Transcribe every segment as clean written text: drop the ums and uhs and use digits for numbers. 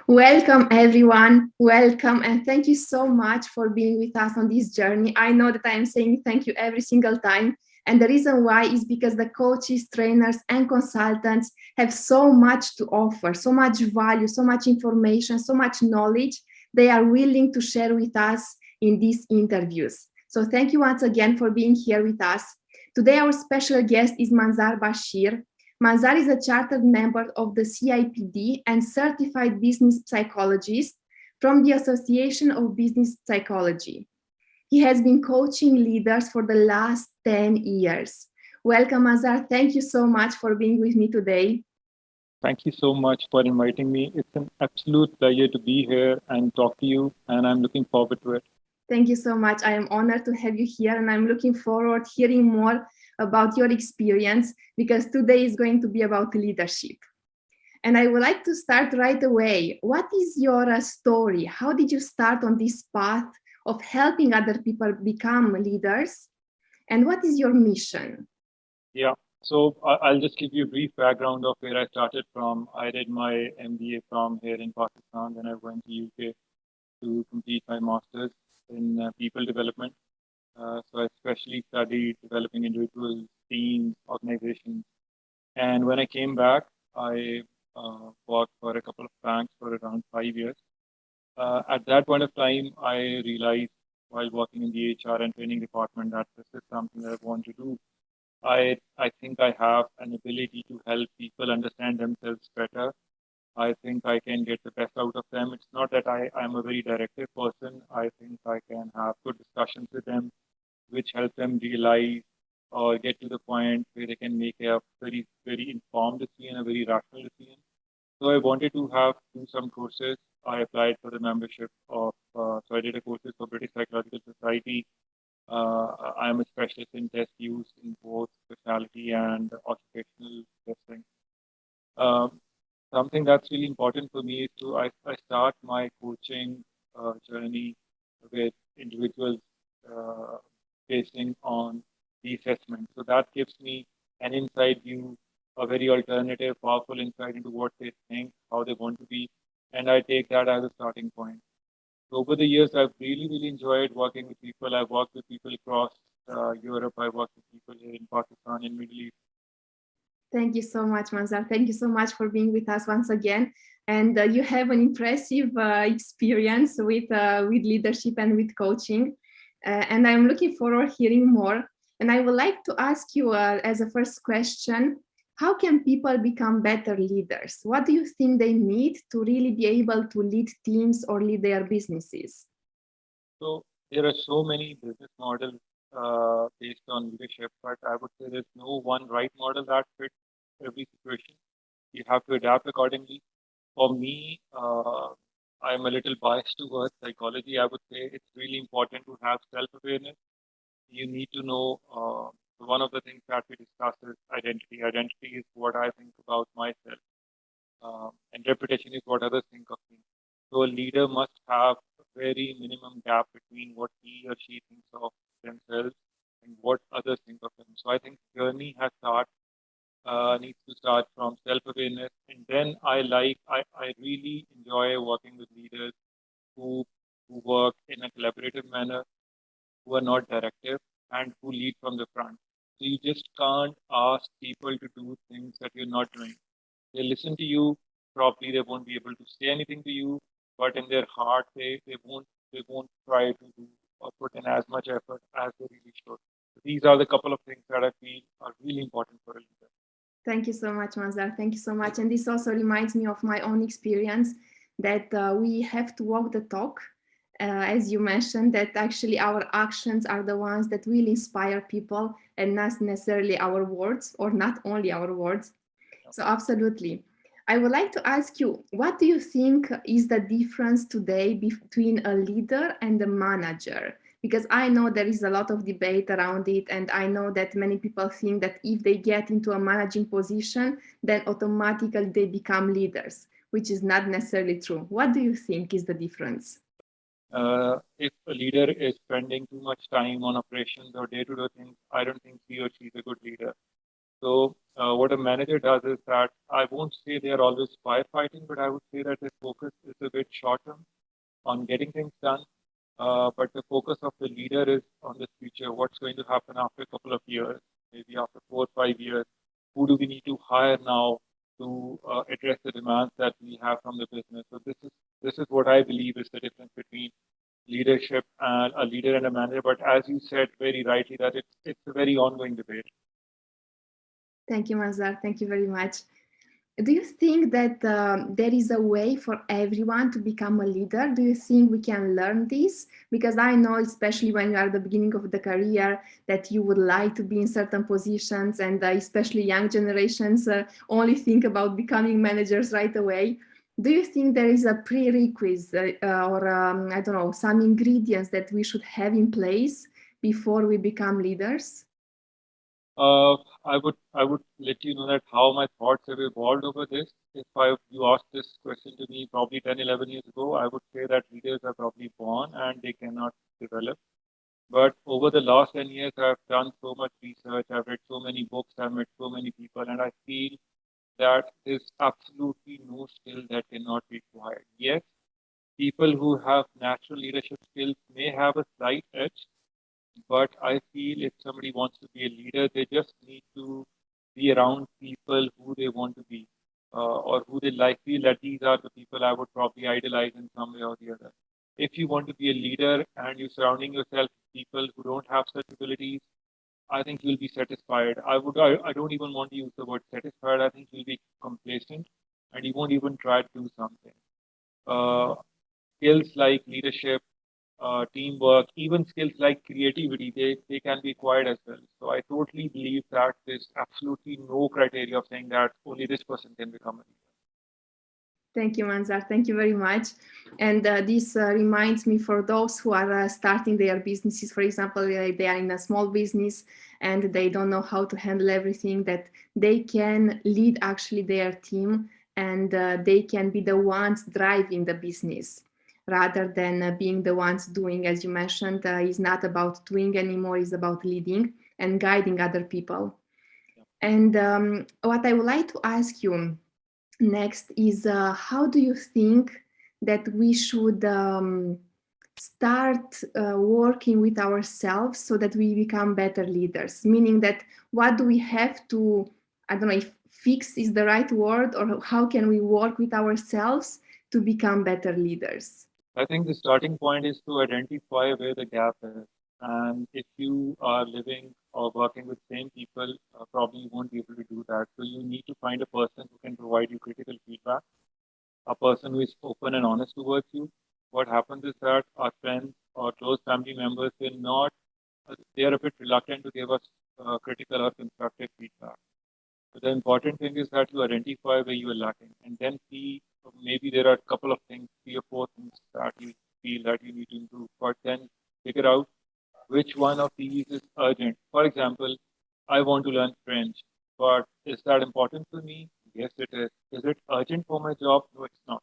Welcome, everyone. Welcome, and thank you so much for being with us on this journey. I know that I am saying thank you every single time. And the reason why is because the coaches, trainers, and consultants have so much to offer, so much value, so much information, so much knowledge they are willing to share with us in these interviews. So, thank you once again for being here with us. Today, our special guest is Manzar Bashir. Manzar is a chartered member of the CIPD and certified business psychologist from the Association of Business Psychology. He has been coaching leaders for the last 10 years. Welcome, Manzar. Thank you so much for being with me today. Thank you so much for inviting me. It's an absolute pleasure to be here and talk to you, and I'm looking forward to it. Thank you so much. I am honored to have you here, and I'm looking forward hearing more about your experience because today is going to be about leadership. And I would like to start right away. What is your story? How did you start on this path of helping other people become leaders? And what is your mission? Yeah, so I'll just give you a brief background of where I started from. I did my MBA from here in Pakistan, then I went to UK to complete my master's in people development. So I especially studied developing individuals, teams, organizations. And when I came back, I worked for a couple of banks for around 5 years. At that point of time, I realized while working in the HR and training department that this is something that I want to do. I think I have an ability to help people understand themselves better. I think I can get the best out of them. It's not that I'm a very directive person. I think I can have good discussions with them, which help them realize or get to the point where they can make a very, very informed decision, a very rational decision. So I wanted to have do some courses. I applied for the membership of, so I did a courses for British Psychological Society. I am a specialist in test use in both specialty and occupational testing. Um, Something that's really important for me is I start my coaching journey with individuals uh, basing on the assessment. So that gives me an inside view, a very alternative, powerful insight into what they think, how they want to be, and I take that as a starting point. So over the years, I've really, really enjoyed working with people. I've worked with people across Europe. I worked with people here in Pakistan, in Middle East. Thank you so much, Manzar. Thank you so much for being with us once again. And you have an impressive experience with leadership and with coaching. And I'm looking forward hearing more. And I would like to ask you as a first question, how can people become better leaders? What do you think they need to really be able to lead teams or lead their businesses? So there are so many business models based on leadership, but I would say there's no one right model that fits every situation. You have to adapt accordingly. For me, I'm a little biased towards psychology. I would say it's really important to have self-awareness. You need to know one of the things that we discuss is identity. Identity is what I think about myself, and reputation is what others think of me. So a leader must have a very minimum gap between what he or she thinks of themselves and what others think of them. So I think journey needs to start from self-awareness, and then I really enjoy working with leaders who who work in a collaborative manner, who are not directive, and who lead from the front. So you just can't ask people to do things that you're not doing. They listen to you, probably they won't be able to say anything to you, but in their heart they won't try to do or put in as much effort as they really should. So these are the couple of things that I feel are really important for a leader. Thank you so much, Manzar. Thank you so much. And this also reminds me of my own experience that we have to walk the talk. As you mentioned, that actually our actions are the ones that will inspire people and not necessarily our words or not only our words. So, absolutely. I would like to ask you, what do you think is the difference today between a leader and a manager? Because I know there is a lot of debate around it, and I know that many people think that if they get into a managing position, then automatically they become leaders, which is not necessarily true. What do you think is the difference? If a leader is spending too much time on operations or day-to-day things, I don't think he or she is a good leader. So what a manager does is that I won't say they are always firefighting, but I would say that their focus is a bit short term on getting things done. But the focus of the leader is on the future. What's going to happen after a couple of years, maybe after 4 or 5 years? Who do we need to hire now to address the demands that we have from the business? So this is what I believe is the difference between leadership and a leader and a manager. But as you said very rightly, that it's a very ongoing debate. Thank you, Mazhar. Thank you very much. Do you think that there is a way for everyone to become a leader? Do you think we can learn this? Because I know, especially when you are at the beginning of the career, that you would like to be in certain positions, and especially young generations only think about becoming managers right away. Do you think there is a prerequisite or, I don't know, some ingredients that we should have in place before we become leaders? I would let you know that how my thoughts have evolved over this. If you asked this question to me probably 10, 11 years ago, I would say that leaders are probably born and they cannot develop. But over the last 10 years, I've done so much research, I've read so many books, I've met so many people, and I feel that there's absolutely no skill that cannot be acquired. Yes, people who have natural leadership skills may have a slight edge, but I feel if somebody wants to be a leader, they just need to be around people who they want to be, or who they like. Feel that these are the people I would probably idolize in some way or the other. If you want to be a leader and you're surrounding yourself with people who don't have such abilities, I think you'll be satisfied. I don't even want to use the word satisfied. I think you'll be complacent and you won't even try to do something. Uh, Skills like leadership, teamwork, even skills like creativity, they can be acquired as well. So I totally believe that there's absolutely no criteria of saying that only this person can become a leader. Thank you, Manzar. Thank you very much. And this reminds me for those who are starting their businesses, for example, they are in a small business and they don't know how to handle everything, that they can lead actually their team, and they can be the ones driving the business rather than being the ones doing. As you mentioned, is not about doing anymore, it's about leading and guiding other people. And what I would like to ask you next is, how do you think that we should start working with ourselves so that we become better leaders? Meaning that what do we have to, I don't know if fix is the right word, or how can we work with ourselves to become better leaders? I think the starting point is to identify where the gap is. And if you are living or working with same people, probably you won't be able to do that. So you need to find a person who can provide you critical feedback, a person who is open and honest towards you. What happens is that our friends or close family members, they are a bit reluctant to give us critical or constructive feedback. So the important thing is that you identify where you are lacking and then see, maybe there are a couple of things, 3 or 4 things that you feel that you need to improve, but then figure out which one of these is urgent. For example, I want to learn French, but is that important to me? Yes, it is. Is it urgent for my job? No, it's not.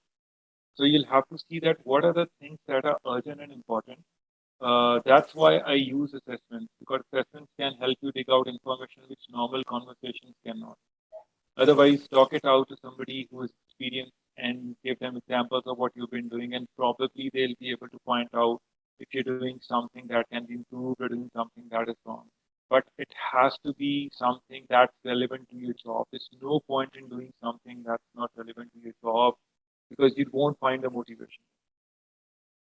So you'll have to see that what are the things that are urgent and important. That's why I use assessments, because assessments can help you dig out information which normal conversations cannot. Otherwise, talk it out to somebody who is experienced and give them examples of what you've been doing, and probably they'll be able to point out if you're doing something that can be improved or doing something that is wrong. But it has to be something that's relevant to your job. There's no point in doing something that's not relevant to your job because you won't find the motivation.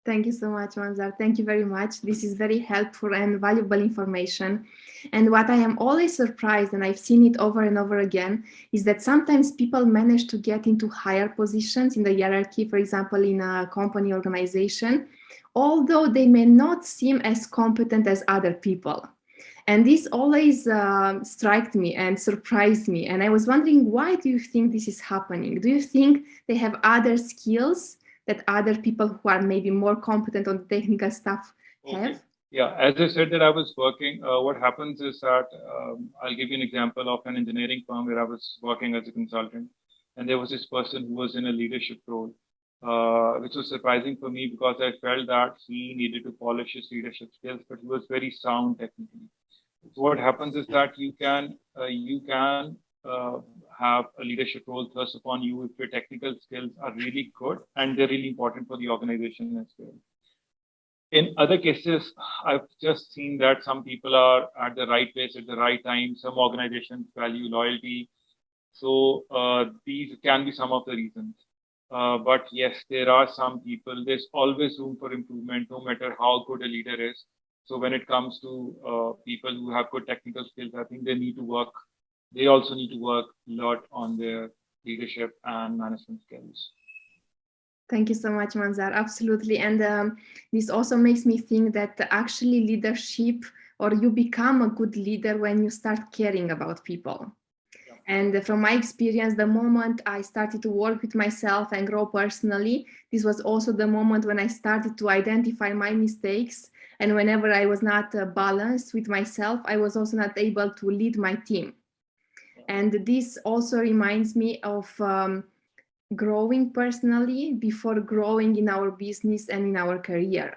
Thank you so much, Manzar. Thank you very much. This is very helpful and valuable information. And what I am always surprised, and I've seen it over and over again, is that sometimes people manage to get into higher positions in the hierarchy, for example, in a company organization, although they may not seem as competent as other people. And this always struck me and surprised me. And I was wondering, why do you think this is happening? Do you think they have other skills that other people who are maybe more competent on the technical stuff have? Okay. Yeah, as I said that I was working, what happens is that I'll give you an example of an engineering firm where I was working as a consultant, and there was this person who was in a leadership role, which was surprising for me because I felt that he needed to polish his leadership skills, but he was very sound technically. What happens is that you can have a leadership role thrust upon you if your technical skills are really good and they're really important for the organization as well. In other cases, I've just seen that some people are at the right place at the right time. Some organizations value loyalty. So these can be some of the reasons. But yes, there are some people, there's always room for improvement, no matter how good a leader is. So when it comes to people who have good technical skills, I think they need to work. They also need to work a lot on their leadership and management skills. Thank you so much, Manzar. Absolutely. And this also makes me think that actually leadership, or you become a good leader when you start caring about people. Yeah. And from my experience, the moment I started to work with myself and grow personally, this was also the moment when I started to identify my mistakes. And whenever I was not balanced with myself, I was also not able to lead my team. Yeah. And this also reminds me of growing personally before growing in our business and in our career.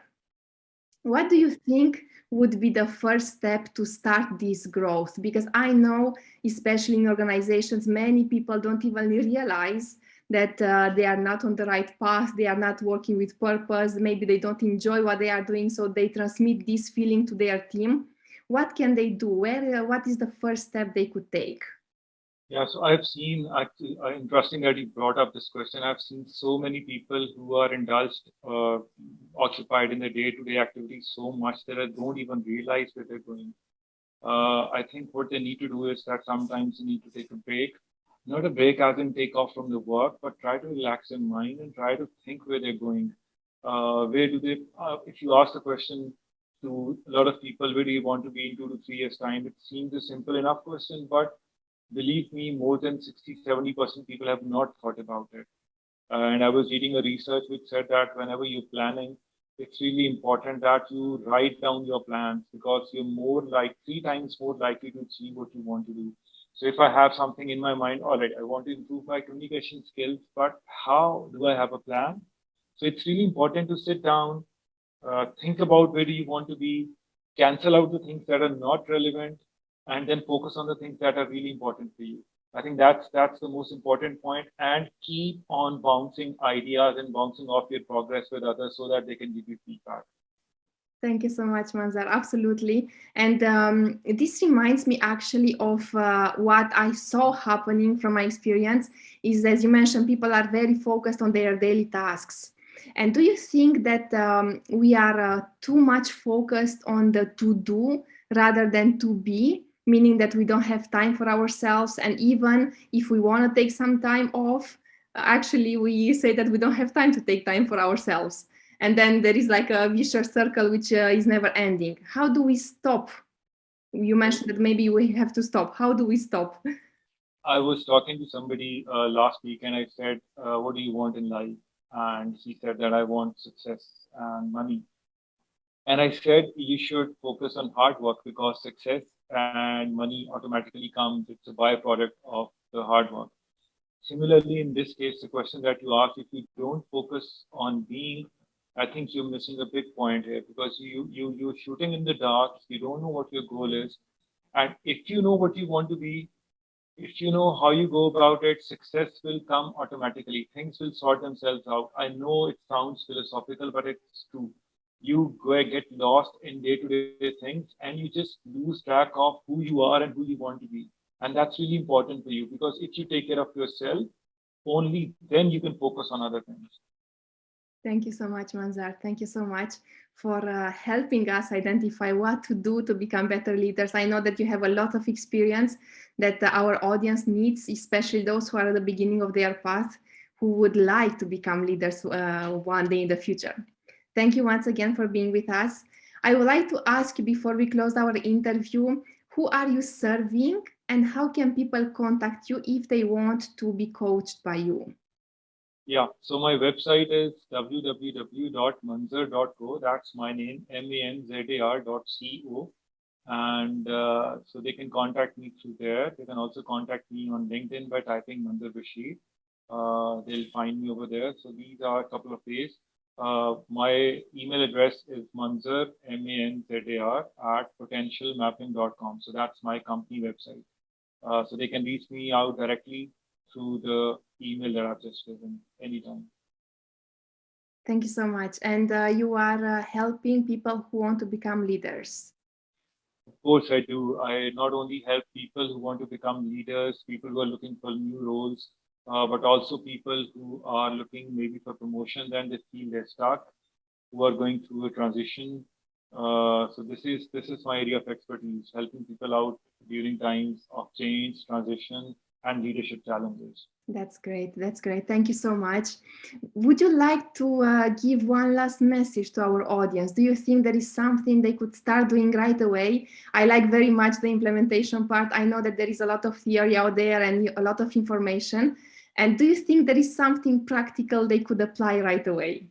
What do you think would be the first step to start this growth? Because I know, especially in organizations, many people don't even realize that they are not on the right path, they are not working with purpose, maybe they don't enjoy what they are doing, so they transmit this feeling to their team. What can they do? What is the first step they could take? Yeah, so I've seen actually interesting that you brought up this question. I've seen so many people who are indulged, occupied in their day-to-day activities so much that they don't even realize where they're going. I think what they need to do is that sometimes you need to take a break, not a break as in take off from the work, but try to relax your mind and try to think where they're going. Where do they? If you ask the question to a lot of people, where do you want to be in 2 to 3 years' time? It seems a simple enough question, but believe me, more than 60-70% people have not thought about it. And I was reading a research which said that whenever you're planning, it's really important that you write down your plans because you're 3 times more likely to achieve what you want to do. So if I have something in my mind, all right, I want to improve my communication skills, but how do I have a plan? So it's really important to sit down, think about where do you want to be, cancel out the things that are not relevant, and then focus on the things that are really important for you. I think that's the most important point, and keep on bouncing ideas and bouncing off your progress with others so that they can give you feedback. Thank you so much, Manzar. Absolutely. And this reminds me actually of what I saw happening from my experience is, as you mentioned, people are very focused on their daily tasks. And do you think that we are too much focused on the to do rather than to be, meaning that we don't have time for ourselves? And even if we want to take some time off, actually, we say that we don't have time to take time for ourselves. And then there is like a vicious circle which is never ending. How do we stop? You mentioned that maybe we have to stop. How do we stop? I was talking to somebody last week and I said, what do you want in life? And he said that I want success and money. And I said, you should focus on hard work because success and money automatically comes. It's a byproduct of the hard work. Similarly, in this case, the question that you asked, if you don't focus on being, I think you're missing a big point here because you're shooting in the dark. You don't know what your goal is. And if you know what you want to be, if you know how you go about it, success will come automatically. Things will sort themselves out. I know it sounds philosophical, but it's true. You go get lost in day-to-day things and you just lose track of who you are and who you want to be. And that's really important for you because if you take care of yourself, only then you can focus on other things. Thank you so much, Manzar. Thank you so much for helping us identify what to do to become better leaders. I know that you have a lot of experience that our audience needs, especially those who are at the beginning of their path, who would like to become leaders one day in the future. Thank you once again for being with us. I would like to ask you before we close our interview, who are you serving and how can people contact you if they want to be coached by you? Yeah, so my website is www.manzar.co. That's my name, manzar.co. And so they can contact me through there. They can also contact me on LinkedIn by typing Manzar Bashir. They'll find me over there. So these are a couple of ways. My email address is manzar, manzar, @potentialmapping.com. So that's my company website. So they can reach me out directly through the email that I've just given anytime. Thank you so much. And you are helping people who want to become leaders. Of course, I do. I not only help people who want to become leaders, people who are looking for new roles, but also people who are looking maybe for promotion and they feel they're stuck, who are going through a transition. So this is my area of expertise, helping people out during times of change, transition, and leadership challenges. That's great. That's great. Thank you so much. Would you like to give one last message to our audience? Do you think there is something they could start doing right away? I like very much the implementation part. I know that there is a lot of theory out there and a lot of information. And do you think there is something practical they could apply right away?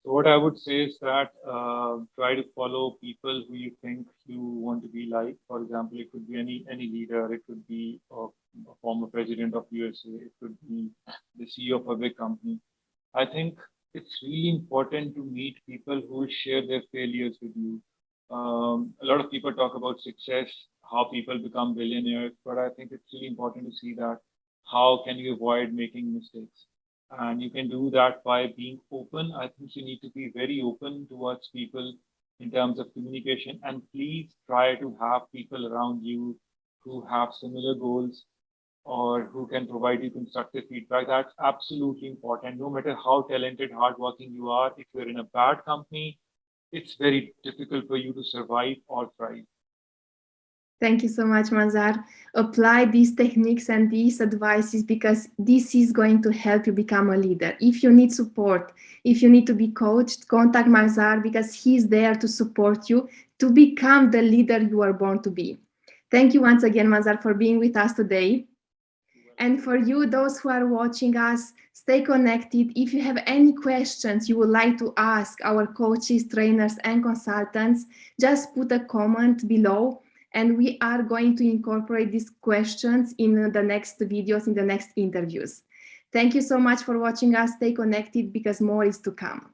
So what I would say is that try to follow people who you think you want to be like. For example, it could be any leader. It could be a former president of USA. It could be the CEO of a big company. I think it's really important to meet people who share their failures with you. A lot of people talk about success, how people become billionaires, but I think it's really important to see that how can you avoid making mistakes. And you can do that by being open. I think you need to be very open towards people in terms of communication. And please try to have people around you who have similar goals or who can provide you constructive feedback. That's absolutely important. No matter how talented, hardworking you are, if you're in a bad company, it's very difficult for you to survive or thrive. Thank you so much, Manzar. Apply these techniques and these advices because this is going to help you become a leader. If you need support, if you need to be coached, contact Manzar because he's there to support you to become the leader you are born to be. Thank you once again, Manzar, for being with us today. And for you, those who are watching us, stay connected. If you have any questions you would like to ask our coaches, trainers, and consultants, just put a comment below. And we are going to incorporate these questions in the next videos, in the next interviews. Thank you so much for watching us. Stay connected because more is to come.